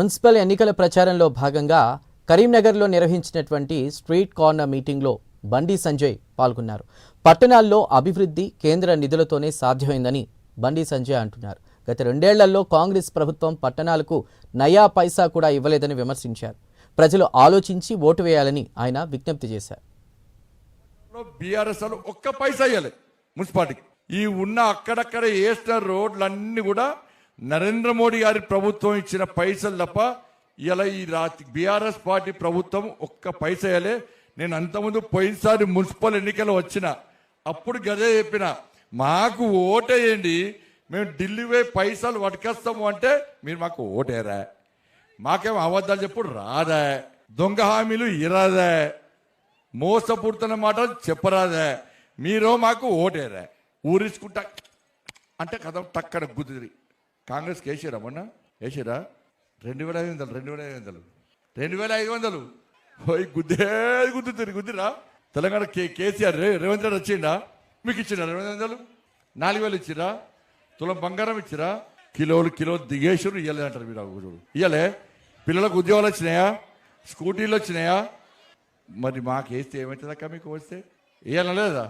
Municipal ఎన్నికల ప్రచారంలో భాగంగా కరీంనగర్లో నిర్వహించినటువంటి స్ట్రీట్ కార్నర్ మీటింగ్లో బండి సంజయ్ పాల్గొన్నారు. పట్టణాల్లో అభివృద్ధి కేంద్ర నిధులతోనే సాధ్యమైందని బండి సంజయ్ అంటున్నారు. గత 2 ఏళ్లలో కాంగ్రెస్ ప్రభుత్వం పట్టణాలకు నయా పైసా కూడా ఇవ్వలేదని విమర్శించారు. ప్రజలు ఆలోచించి ఓటు వేయాలని ఆయన విజ్ఞప్తి చేశారు. బీఆర్ఎస్ ఒక్క పైసా ఇవ్వలే మున్సిపాలిటీకి. ఈ ఉన్న అక్కడక్కడ వేసిన రోడ్లన్నీ కూడా నరేంద్ర మోడీ గారి ప్రభుత్వం ఇచ్చిన పైసలు తప్ప ఇలా ఈ బీఆర్ఎస్ పార్టీ ప్రభుత్వం ఒక్క పైసా ఇవ్వలే. నేను అంతకుముందు పోయినసారి మున్సిపల్ ఎన్నికలు వచ్చిన అప్పుడు గదే చెప్పిన, మాకు ఓటేయండి, మేము ఢిల్లీ పోయి పైసలు పట్టుకొస్తాము అంటే మీరు మాకు ఓటేరా, మాకేమో అబద్ధాలు చెప్పుడు రాదా, దొంగ హామీలు ఇరాదా, మోసపూడుతున్న మాటలు చెప్పరాదా, మీరు మాకు ఓటేరా, ఊరించుకుంటా అంటే కథం టక్కన గుదిరి. కాంగ్రెస్కి వేసారా మొన్న? వేసారా? 2500 2500 పోయి గుద్దురా. తెలంగాణ కేసీఆర్ రేవంత్ రెడ్డి వచ్చిండా? మీకు ఇచ్చిరా 2500? 4000 ఇచ్చిరా? తులం బంగారం ఇచ్చిరా? కిలో దిగేశ్వరు ఇవ్వలే అంటారు మీరు. ఇవ్వలే. పిల్లలకు ఉద్యోగాలు వచ్చినాయా? స్కూటీలు వచ్చినాయా? మరి మాకు వేస్తే ఏమవుతుందక్క? మీకు వస్తే ఇవ్వాల లేదా?